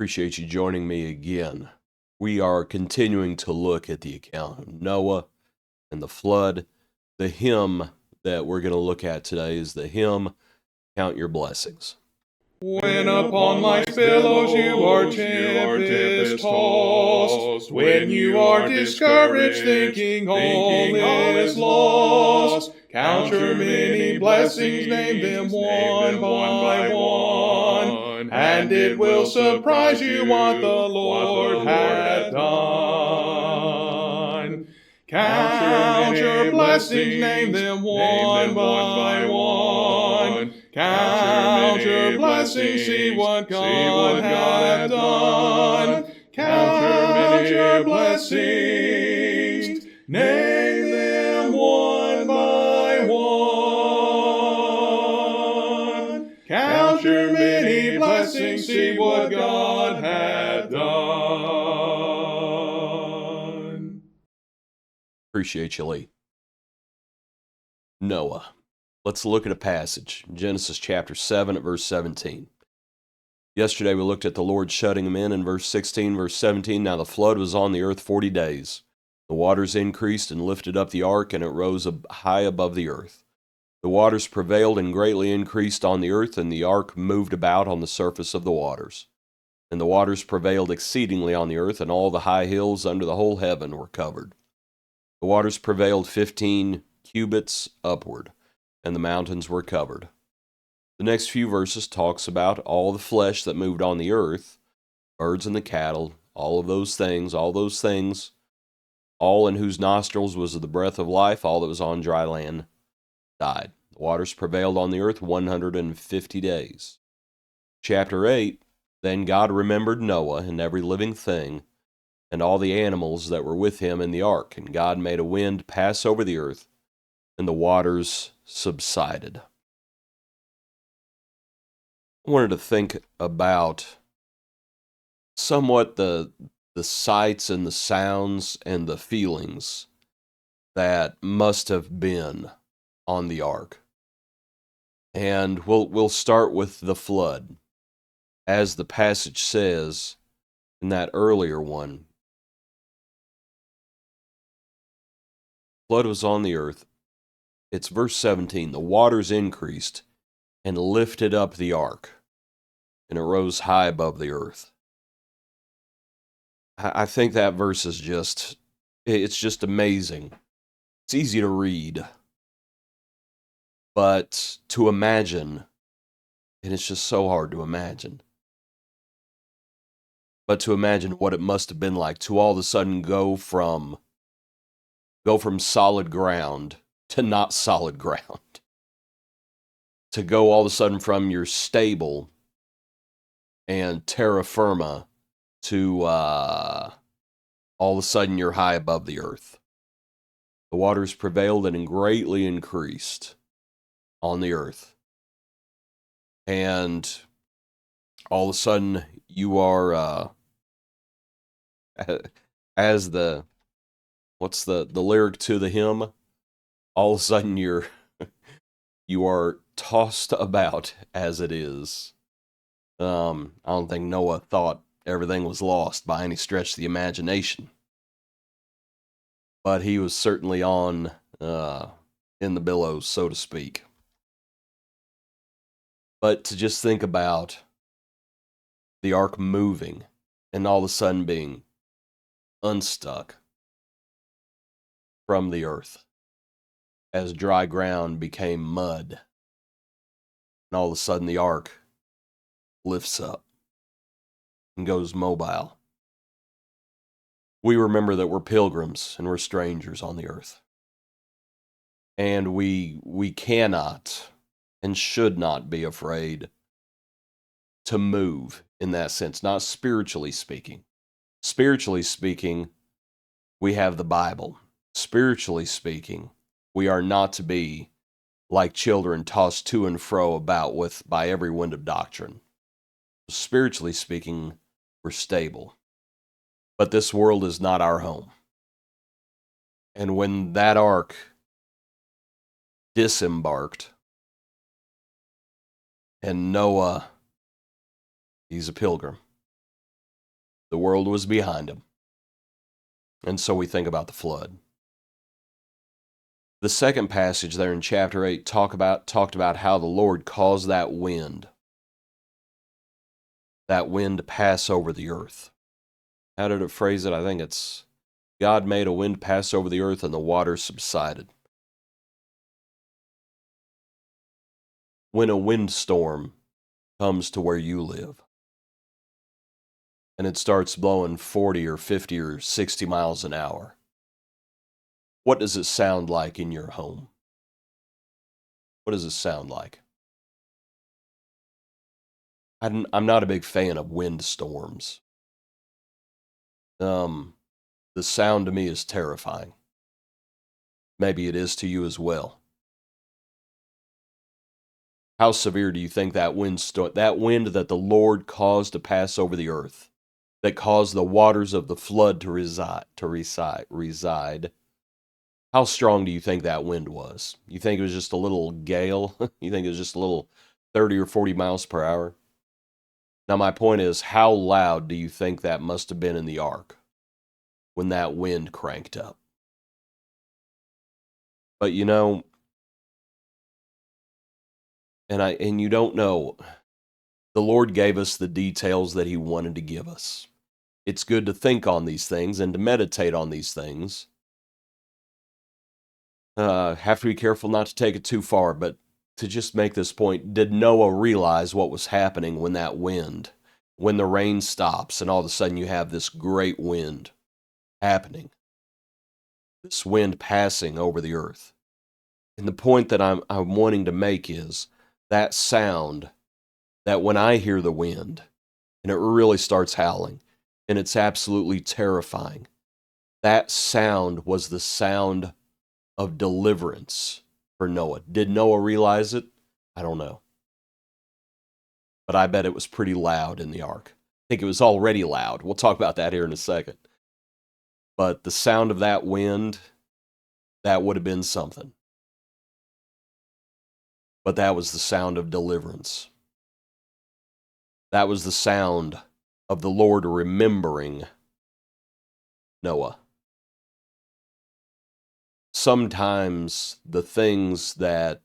Appreciate you joining me again. We are continuing to look at the account of Noah and the flood. The hymn that we're going to look at today is the hymn, Count Your Blessings. When upon life's billows you are tempest tossed, when you are discouraged, thinking all is lost, count your many blessings, name them one by one, and it will surprise you what the Lord had done. Count your blessings, name them one by one. Count your blessings, see what God hath done. Count your blessings, name them one by one. Count your many blessings, see what God hath done. Appreciate you, Lee. Noah. Let's look at a passage, Genesis chapter 7 at verse 17. Yesterday we looked at the Lord shutting him in verse 16, verse 17. Now the flood was on the earth 40 days. The waters increased and lifted up the ark, and it rose high above the earth. The waters prevailed and greatly increased on the earth, and the ark moved about on the surface of the waters. And the waters prevailed exceedingly on the earth, and all the high hills under the whole heaven were covered. The waters prevailed 15 cubits upward, and the mountains were covered. The next few verses talks about all the flesh that moved on the earth, birds and the cattle, all those things, all in whose nostrils was the breath of life, all that was on dry land died. The waters prevailed on the earth 150 days. Chapter 8, Then God remembered Noah and every living thing, and all the animals that were with him in the ark, and God made a wind pass over the earth, and the waters subsided. I wanted to think about somewhat the sights and the sounds and the feelings that must have been on the ark. And we'll start with the flood. As the passage says in that earlier one, flood was on the earth. It's verse 17. The waters increased and lifted up the ark, and it rose high above the earth. I think that verse is it's just amazing. It's easy to read, but to imagine, and it's just so hard to imagine. But to imagine what it must have been like to all of a sudden go from solid ground to not solid ground. To go all of a sudden from your stable and terra firma to all of a sudden you're high above the earth. The waters prevailed and greatly increased on the earth. And all of a sudden you are, as what's the lyric to the hymn? All of a sudden you are tossed about as it is. I don't think Noah thought everything was lost by any stretch of the imagination. But he was certainly on in the billows, so to speak. But to just think about the ark moving and all of a sudden being unstuck from the earth as dry ground became mud, and all of a sudden the ark lifts up and goes mobile. We remember that we're pilgrims and we're strangers on the earth. And we cannot and should not be afraid to move in that sense, not spiritually speaking. Spiritually speaking, we have the Bible. Spiritually speaking, we are not to be like children tossed to and fro about by every wind of doctrine. Spiritually speaking, we're stable. But this world is not our home. And when that ark disembarked, and Noah, he's a pilgrim. The world was behind him. And so we think about the flood. The second passage there in chapter 8 talked about how the Lord caused that wind to pass over the earth. How did it phrase it? I think it's, God made a wind pass over the earth and the waters subsided. When a windstorm comes to where you live, and it starts blowing 40 or 50 or 60 miles an hour, what does it sound like in your home? What does it sound like? I'm not a big fan of windstorms. The sound to me is terrifying. Maybe it is to you as well. How severe do you think that wind that the Lord caused to pass over the earth, that caused the waters of the flood to reside? How strong do you think that wind was? You think it was just a little gale? You think it was just a little 30 or 40 miles per hour? Now, my point is, how loud do you think that must have been in the ark when that wind cranked up? But you know, and you don't know, the Lord gave us the details that He wanted to give us. It's good to think on these things and to meditate on these things. Have to be careful not to take it too far, but to just make this point, did Noah realize what was happening when the rain stops and all of a sudden you have this great wind happening, this wind passing over the earth? And the point that I'm wanting to make is that sound, that when I hear the wind and it really starts howling and it's absolutely terrifying, that sound was the sound of deliverance for Noah. Did Noah realize it? I don't know. But I bet it was pretty loud in the ark. I think it was already loud. We'll talk about that here in a second. But the sound of that wind, that would have been something. But that was the sound of deliverance. That was the sound of the Lord remembering Noah. Sometimes the things that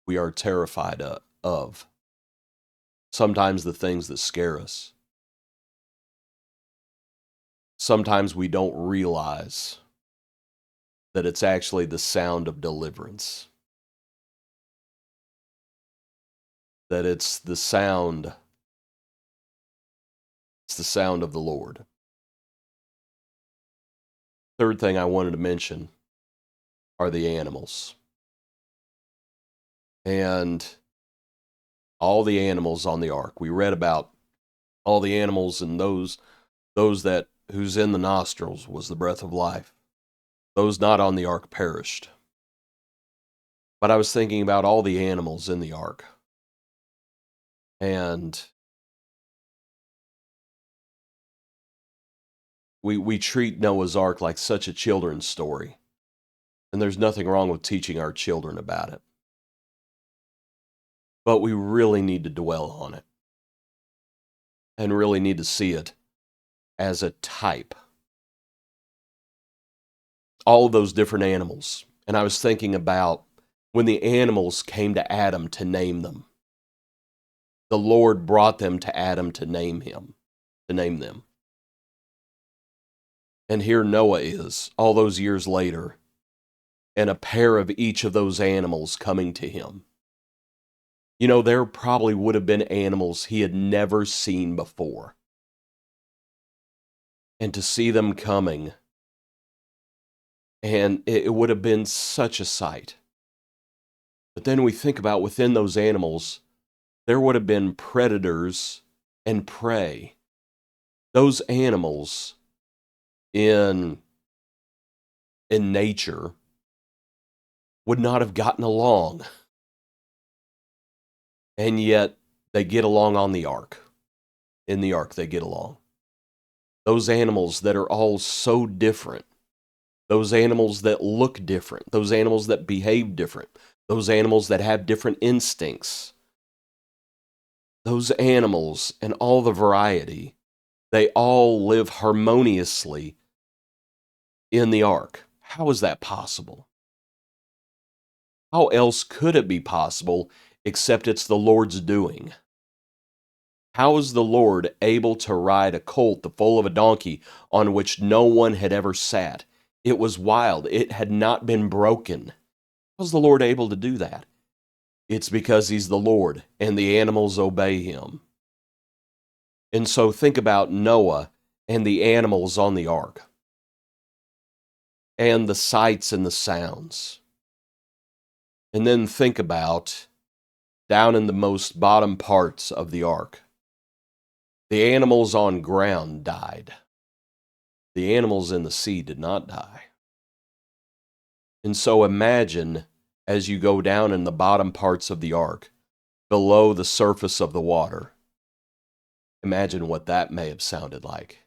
we are terrified of, sometimes the things that scare us, sometimes we don't realize that it's actually the sound of deliverance. That it's the sound of the Lord. Third thing I wanted to mention are the animals. And all the animals on the ark. We read about all the animals, and those that whose in the nostrils was the breath of life. Those not on the ark perished. But I was thinking about all the animals in the ark. And we treat Noah's Ark like such a children's story. And there's nothing wrong with teaching our children about it. But we really need to dwell on it. And really need to see it as a type. All of those different animals. And I was thinking about when the animals came to Adam to name them. The Lord brought them to Adam to name them. And here Noah is, all those years later, and a pair of each of those animals coming to him. You know, there probably would have been animals he had never seen before. And to see them coming, and it would have been such a sight. But then we think about within those animals, there would have been predators and prey. Those animals in nature would not have gotten along. And yet they get along on the ark. In the ark they get along. Those animals that are all so different. Those animals that look different. Those animals that behave different. Those animals that have different instincts. Those animals and all the variety They all live harmoniously in the ark. How is that possible? How else could it be possible except it's the Lord's doing? How is the Lord able to ride a colt the foal of a donkey on which no one had ever sat? It was wild. It had not been broken. How's the Lord able to do that? It's because he's the Lord and the animals obey him. And so think about Noah and the animals on the ark and the sights and the sounds. And then think about down in the most bottom parts of the ark. The animals on ground died. The animals in the sea did not die. And so imagine as you go down in the bottom parts of the ark, below the surface of the water, imagine what that may have sounded like.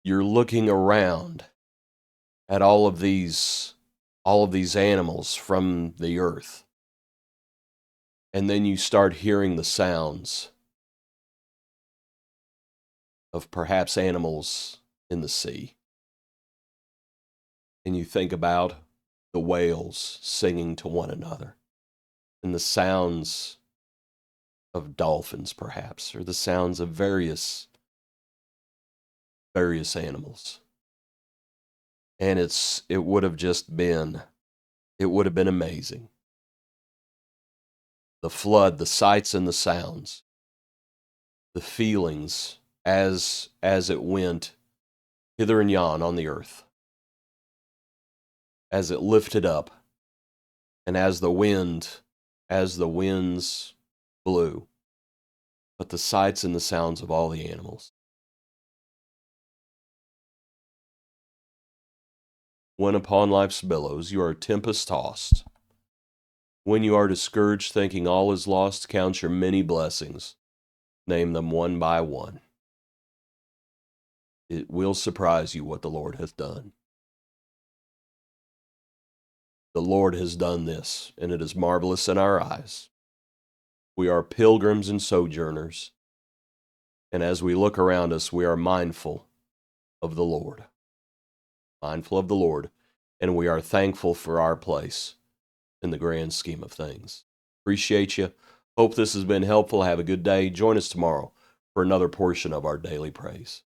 You're looking around at all of these animals from the earth. And then you start hearing the sounds of perhaps animals in the sea. And you think about the whales singing to one another, and the sounds of dolphins perhaps, or the sounds of various animals. And it would have been amazing. The flood, the sights and the sounds, the feelings as it went hither and yon on the earth, as it lifted up, and as the winds blew, but the sights and the sounds of all the animals. When upon life's billows you are tempest-tossed, when you are discouraged thinking all is lost, count your many blessings, name them one by one. It will surprise you what the Lord hath done. The Lord has done this, and it is marvelous in our eyes. We are pilgrims and sojourners, and as we look around us, we are mindful of the Lord. Mindful of the Lord, and we are thankful for our place in the grand scheme of things. Appreciate you. Hope this has been helpful. Have a good day. Join us tomorrow for another portion of our daily praise.